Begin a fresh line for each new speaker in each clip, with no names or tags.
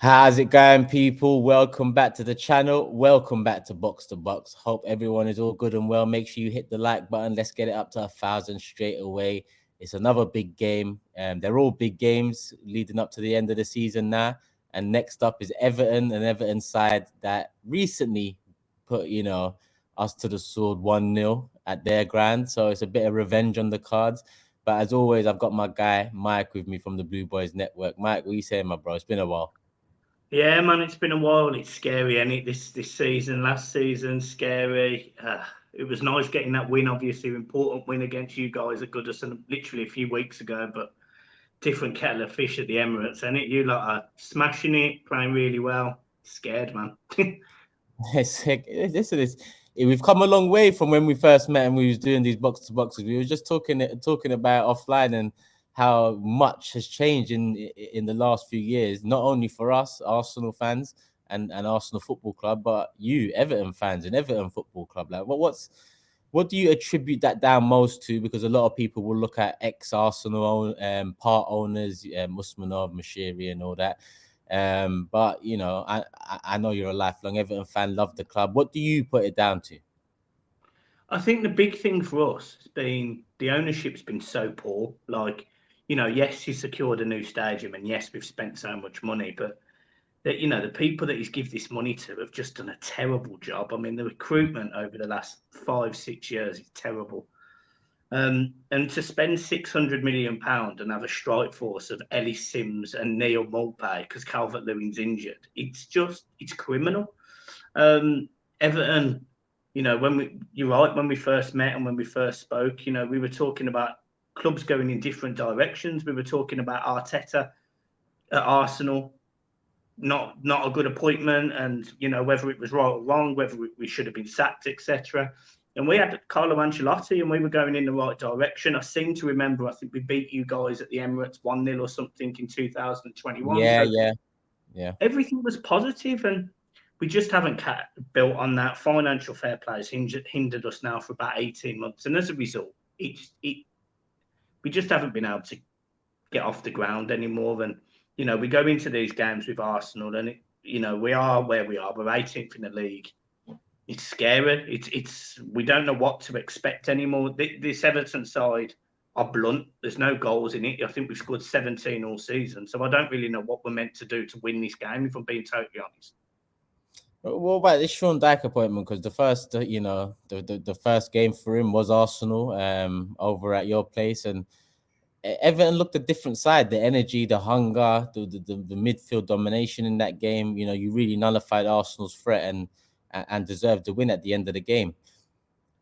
How's it going, people? Welcome back to the channel. Welcome back to Box to Box. Hope everyone is all good and well. Make sure you hit the like button. Let's get it up to 1,000 straight away. It's another big game. They're all big games leading up to the end of the season now. And next up is Everton, an Everton side that recently put, us to the sword 1-0 at their ground. So it's a bit of revenge on the cards. But as always, I've got my guy, Mike, with me from the Blue Boys Network. Mike, what are you saying, my bro? It's been a while.
Yeah, man, it's been a while. It's scary, and this season, last season, scary. It was nice getting that win, obviously, important win against you guys at Goodison literally a few weeks ago, but different kettle of fish at the Emirates, and you lot are smashing it, playing really well. Scared, man.
Listen, we've come a long way from when we first met and we was doing these box to boxes. We were just talking about offline and how much has changed in the last few years, not only for us Arsenal fans and Arsenal Football Club, but you Everton fans and Everton Football Club. Like, what do you attribute that down most to? Because a lot of people will look at ex-Arsenal part owners, Usmanov, Mashiri, and all that. But I know you're a lifelong Everton fan, love the club. What do you put it down to?
I think the big thing for us has been the ownership's been so poor. Like, yes, he secured a new stadium, and yes, we've spent so much money, but that the people that he's give this money to have just done a terrible job. I mean, the recruitment over the last 5-6 years is terrible. And to spend £600 million and have a strike force of Ellis Sims and Neil Mulpay because Calvert-Lewin's injured, it's criminal. Everton, you're right, when we first met and when we first spoke, we were talking about clubs going in different directions. We were talking about Arteta at Arsenal, not a good appointment, and whether it was right or wrong, whether we should have been sacked, etc. And we had Carlo Ancelotti, and we were going in the right direction. I seem to remember, I think we beat you guys at the Emirates 1-0 or something in 2021.
Yeah,
So
yeah.
everything was positive, and we just haven't built on that. Financial fair play has hindered us now for about 18 months. And as a result, we just haven't been able to get off the ground anymore. And, we go into these games with Arsenal, and, we are where we are. We're 18th in the league. It's scary. We don't know what to expect anymore. This Everton side are blunt. There's no goals in it. I think we've scored 17 all season. So I don't really know what we're meant to do to win this game, if I'm being totally honest.
What about this Sean Dyche appointment? Because the first, the first game for him was Arsenal, over at your place, and Everton looked a different side. The energy, the hunger, the midfield domination in that game. You really nullified Arsenal's threat and deserved the win at the end of the game.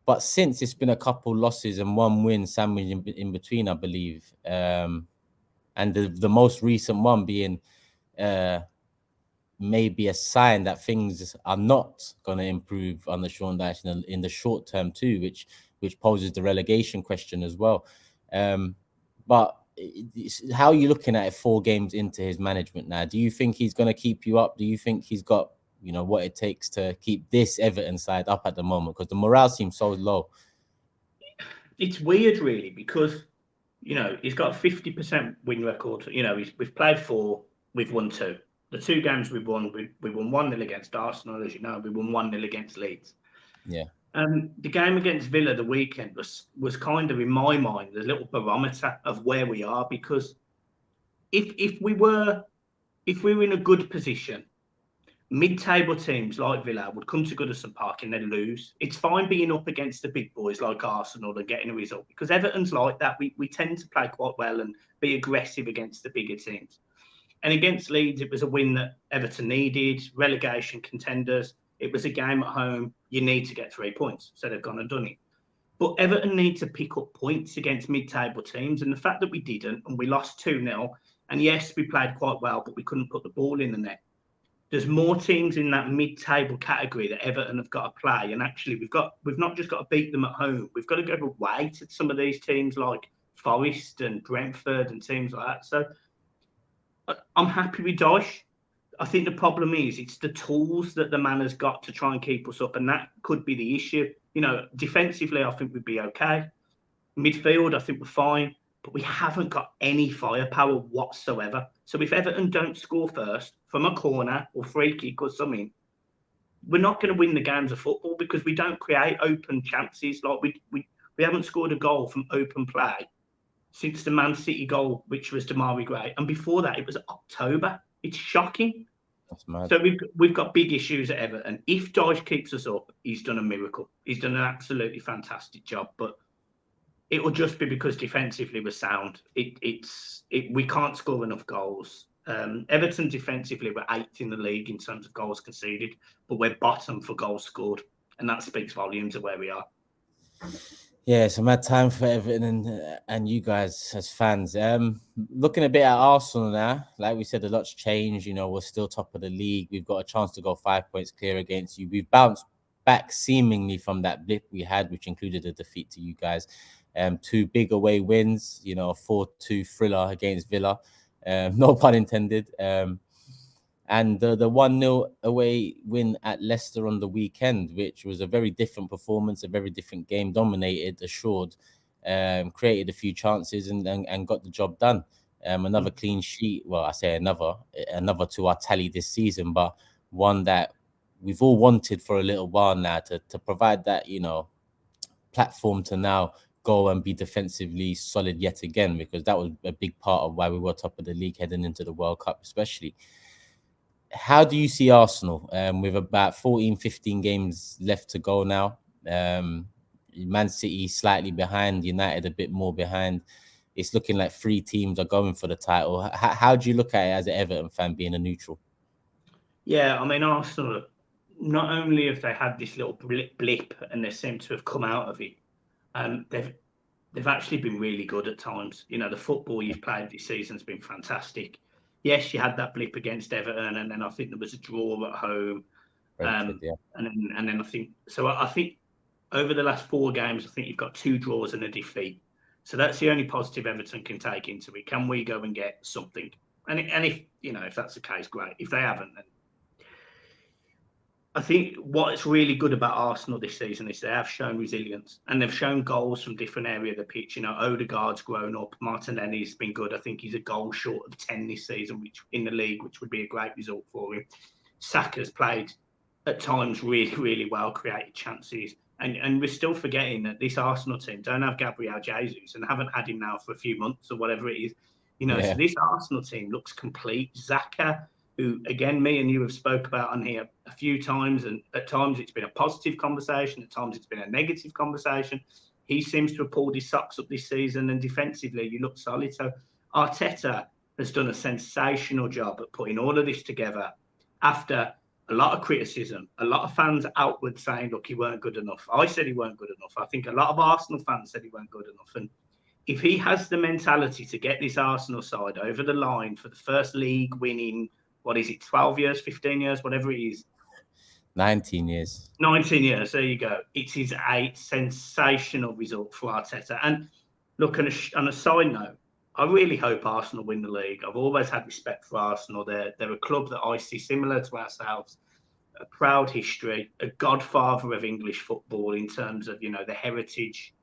But since, it's been a couple losses and one win sandwiched in between, I believe. And the most recent one being maybe a sign that things are not going to improve under Sean Dyche in the short term too, which poses the relegation question as well. But how are you looking at it 4 games into his management now? Do you think he's going to keep you up? Do you think he's got what it takes to keep this Everton side up at the moment? Because the morale seems so low.
It's weird, really, because he's got a 50% win record. We've played 4, we've won 2. The 2 games we've won, we won 1-0 against Arsenal, as you know. We won 1-0 against Leeds.
Yeah.
The game against Villa the weekend was kind of, in my mind, a little barometer of where we are, because if we were in a good position, mid-table teams like Villa would come to Goodison Park and they'd lose. It's fine being up against the big boys like Arsenal and getting a result, because Everton's like that. We tend to play quite well and be aggressive against the bigger teams. And against Leeds, it was a win that Everton needed, relegation contenders. It was a game at home. You need to get 3 points. So they've gone and done it. But Everton need to pick up points against mid-table teams. And the fact that we didn't, and we lost 2-0, and yes, we played quite well, but we couldn't put the ball in the net. There's more teams in that mid-table category that Everton have got to play. And actually, we've not just got to beat them at home. We've got to go away to some of these teams like Forest and Brentford and teams like that. So I'm happy with Dyche. I think the problem is it's the tools that the man has got to try and keep us up, and that could be the issue. Defensively, I think we'd be okay. Midfield, I think we're fine, but we haven't got any firepower whatsoever. So if Everton don't score first, from a corner or free kick or something, we're not going to win the games of football because we don't create open chances. Like we haven't scored a goal from open play since the Man City goal, which was Damari Gray, and before that it was October. It's shocking.
That's mad.
So we've got big issues at Everton. If Dyche keeps us up, he's done a miracle. He's done an absolutely fantastic job, but it will just be because defensively we're sound. We can't score enough goals. Everton defensively were 8th in the league in terms of goals conceded, but we're bottom for goals scored, and that speaks volumes of where we are.
Yeah, it's a mad time for Everton and you guys as fans. Looking a bit at Arsenal now, like we said, a lot's changed. You know, we're still top of the league. We've got a chance to go 5 points clear against you. We've bounced back seemingly from that blip we had, which included a defeat to you guys. 2 big away wins, you know, a 4-2 thriller against Villa. No pun intended. And the 1-0 away win at Leicester on the weekend, which was a very different performance, a very different game, dominated, assured, created a few chances and got the job done. Another clean sheet. Well, I say another to our tally this season, but one that we've all wanted for a little while now to provide that, you know, platform to now go and be defensively solid yet again, because that was a big part of why we were top of the league heading into the World Cup, especially. How do you see Arsenal with about 14, 15 games left to go now? Man City slightly behind, United a bit more behind. It's looking like 3 teams are going for the title. How do you look at it as an Everton fan, being a neutral?
Yeah, I mean, Arsenal, not only have they had this little blip and they seem to have come out of it, they've actually been really good at times. You know, the football you've played this season has been fantastic. Yes, you had that blip against Everton, and then I think there was a draw at home.
Brentford, yeah.
And then I think so. I think over the last 4 games, I think you've got 2 draws and a defeat. So that's the only positive Everton can take into it. Can we go and get something? And if you know, if that's the case, great. If they haven't, then I think what's really good about Arsenal this season is they have shown resilience and they've shown goals from different areas of the pitch. You know, Odegaard's grown up. Martinelli's been good. I think he's a goal short of 10 this season, which in the league, which would be a great result for him. Saka's played at times really, really well, created chances. And we're still forgetting that this Arsenal team don't have Gabriel Jesus and haven't had him now for a few months or whatever it is. You know, So this Arsenal team looks complete. Xhaka, who, again, me and you have spoke about on here a few times, and at times it's been a positive conversation, at times it's been a negative conversation. He seems to have pulled his socks up this season, and defensively, you look solid. So Arteta has done a sensational job at putting all of this together after a lot of criticism, a lot of fans outward saying, look, he weren't good enough. I said he weren't good enough. I think a lot of Arsenal fans said he weren't good enough. And if he has the mentality to get this Arsenal side over the line for the first league winning, what is it, 12 years, 15 years, whatever it is?
19 years.
19 years, there you go. It is a sensational result for Arteta. And look, on a side note, I really hope Arsenal win the league. I've always had respect for Arsenal. They're a club that I see similar to ourselves, a proud history, a godfather of English football in terms of, you know, the heritage,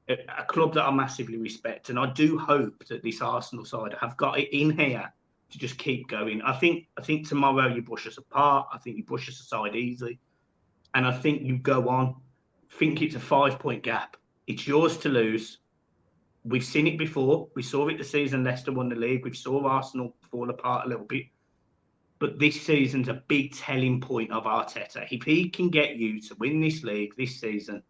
a club that I massively respect. And I do hope that this Arsenal side have got it in here to just keep going. I think tomorrow you push us apart. I think you push us aside easily. And I think you go on. Think it's a 5-point gap. It's yours to lose. We've seen it before. We saw it the season Leicester won the league. We saw Arsenal fall apart a little bit. But this season's a big telling point of Arteta. If he can get you to win this league this season,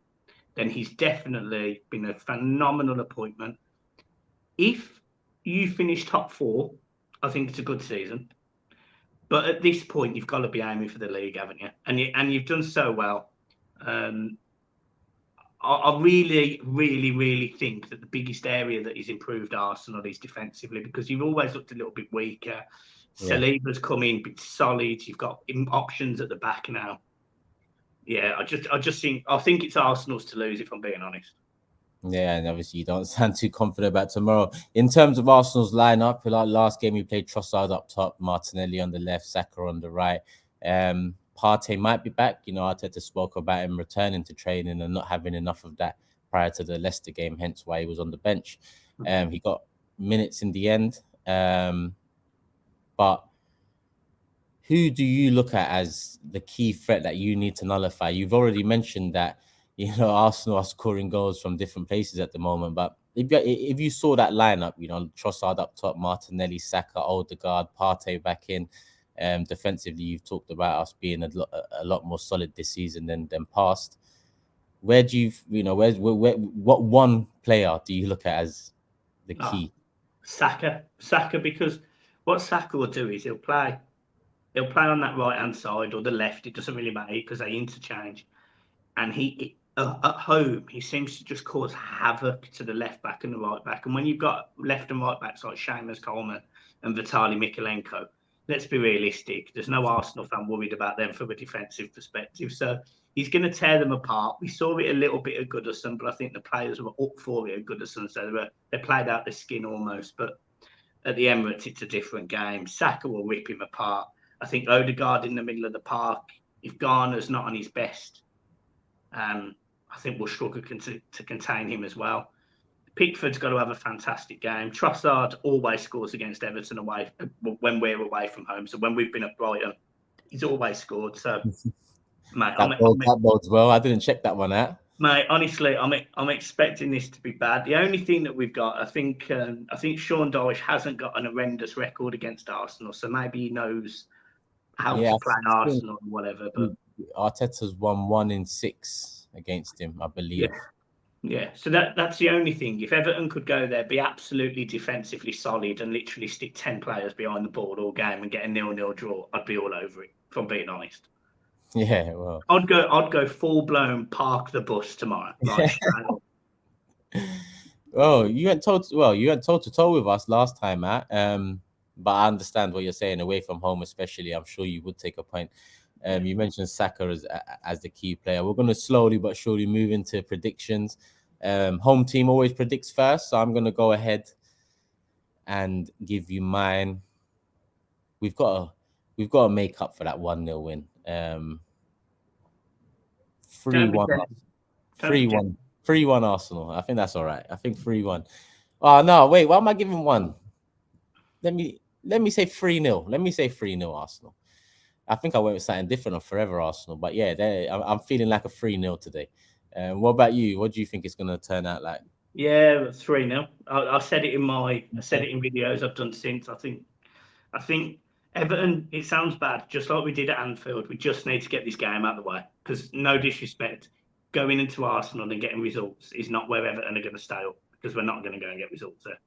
then he's definitely been a phenomenal appointment. If you finish top 4, I think it's a good season. But at this point, you've got to be aiming for the league, haven't you? And you've done so well. I really, really, really think that the biggest area that is improved Arsenal is defensively, because you've always looked a little bit weaker. Saliba's come in, bit solid. You've got options at the back now. Yeah, I think it's Arsenal's to lose, if I'm being honest.
Yeah, and obviously you don't sound too confident about tomorrow. In terms of Arsenal's lineup, like last game we played Trossard up top, Martinelli on the left, Saka on the right. Partey might be back. You know, Arteta spoke about him returning to training and not having enough of that prior to the Leicester game, hence why he was on the bench. He got minutes in the end. But who do you look at as the key threat that you need to nullify? You've already mentioned that Arsenal are scoring goals from different places at the moment, but if you saw that lineup, Trossard up top, Martinelli, Saka, Odegaard, Partey back in, defensively, you've talked about us being a lot more solid this season than past. Where do what one player do you look at as the key?
Saka, because what Saka will do is he'll play on that right hand side or the left. It doesn't really matter because they interchange. And he at home he seems to just cause havoc to the left back and the right back. And when you've got left and right backs like Seamus Coleman and Vitaly Mikalenko, let's be realistic. There's no Arsenal fan worried about them from a defensive perspective. So he's going to tear them apart. We saw it a little bit at Goodison, but I think the players were up for it at Goodison, so they played out their skin almost. But at the Emirates, it's a different game. Saka will rip him apart. I think Odegaard in the middle of the park, if Garner's not on his best, I think we'll struggle to contain him as well. Pickford's got to have a fantastic game. Trossard always scores against Everton away when we're away from home. So when we've been at Brighton, he's always scored. So, mate,
that bodes well. I didn't check that one out.
Mate, honestly, I'm expecting this to be bad. The only thing that we've got, I think Sean Dyche hasn't got an horrendous record against Arsenal, so maybe he knows how to play Arsenal or whatever. But
Arteta's won 1 in 6 against him, I believe.
Yeah. So that's the only thing. If Everton could go there, be absolutely defensively solid and literally stick 10 players behind the ball all game and get a 0-0 draw, I'd be all over it, if I'm being honest.
Yeah, well,
I'd go full blown park the bus tomorrow. Like,
oh, you went toe to toe with us last time, Matt. But I understand what you're saying. Away from home, especially, I'm sure you would take a point. You mentioned Saka as the key player. We're going to slowly but surely move into predictions. Home team always predicts first, so I'm going to go ahead and give you mine. We've got to make up for that 1-0 win. 3-1. 3-1 Arsenal. I think that's all right. I think 3-1. Oh no, wait, why am I giving one? Let me say 3-0. Let me say 3-0 Arsenal. I think I went with something different on Forever Arsenal, but yeah, I'm feeling like a 3-0 today. What about you? What do you think it's going to turn out like?
Yeah, 3-0. I said it in videos I've done since. I think Everton, it sounds bad, just like we did at Anfield. We just need to get this game out of the way because, no disrespect, going into Arsenal and getting results is not where Everton are going to stay up because we're not going to go and get results there.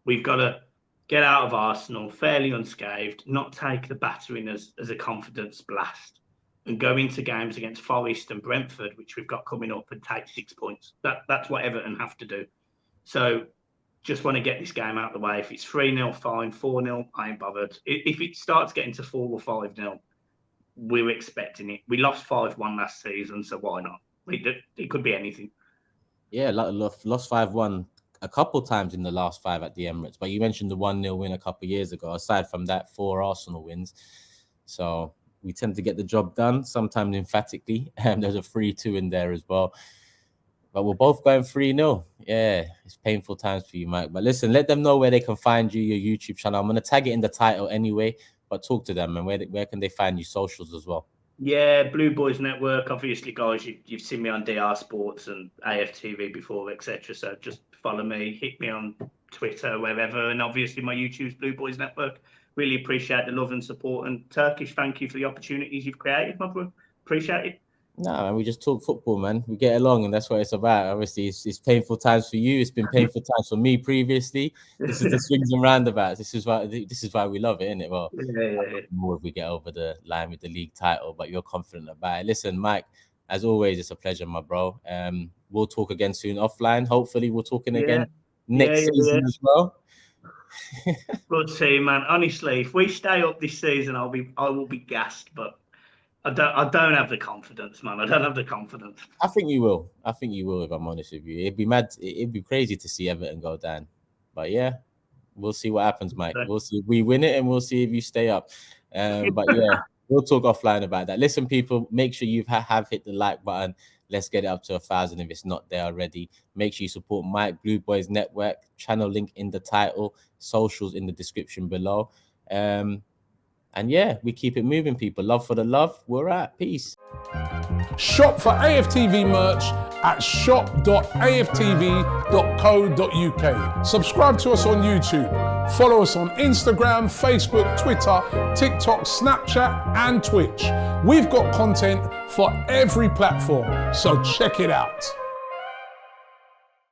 We've got to get out of Arsenal fairly unscathed, not take the battering as a confidence blast, and go into games against Forest and Brentford, which we've got coming up, and take 6 points. That's what Everton have to do. So just want to get this game out of the way. If it's 3-0, fine. 4-0, I ain't bothered. If it starts getting to 4 or 5-0, we're expecting it. We lost 5-1 last season, so why not? It could be anything.
Yeah, lost 5-1 a couple times in the last 5 at the Emirates, but you mentioned the 1-0 win a couple years ago. Aside from that, 4 Arsenal wins. So we tend to get the job done, sometimes emphatically. There's a 3-2 in there as well. But we're both going 3-0. Yeah, it's painful times for you, Mike. But listen, let them know where they can find you, your YouTube channel. I'm going to tag it in the title anyway, but talk to them, and where can they find you socials as well?
Yeah, Blue Boys Network. Obviously, guys, you've seen me on DR Sports and AFTV before, etc. So just follow me, hit me on Twitter, wherever, and obviously my YouTube's Blue Boys Network. Really appreciate the love and support. And Turkish, thank you for the opportunities you've created, my bro. Appreciate it.
No, man, we just talk football, man. We get along, and that's what it's about. Obviously, it's painful times for you. It's been painful times for me previously. This is the swings and roundabouts. This is why we love it, isn't it? Well, more if we get over the line with the league title, but you're confident about it. Listen, Mike, as always, it's a pleasure, my bro. We'll talk again soon offline. Hopefully, we're talking again next season as well.
Good to see you, man. Honestly, if we stay up this season, I will be gassed, but I don't have the confidence, man. I don't have the confidence.
I think you will. If I'm honest with you. It'd be mad. It'd be crazy to see Everton go down. But yeah, we'll see what happens, Mike. We'll see if we win it, and we'll see if you stay up. But yeah, we'll talk offline about that. Listen, people, make sure you have hit the like button. Let's get it up to 1,000 if it's not there already. Make sure you support Mike, Blue Boys Network, channel link in the title, socials in the description below. And yeah, we keep it moving, people. Love for the love. We're at peace.
Shop for AFTV merch at shop.aftv.co.uk. Subscribe to us on YouTube. Follow us on Instagram, Facebook, Twitter, TikTok, Snapchat, and Twitch. We've got content for every platform, so check it out.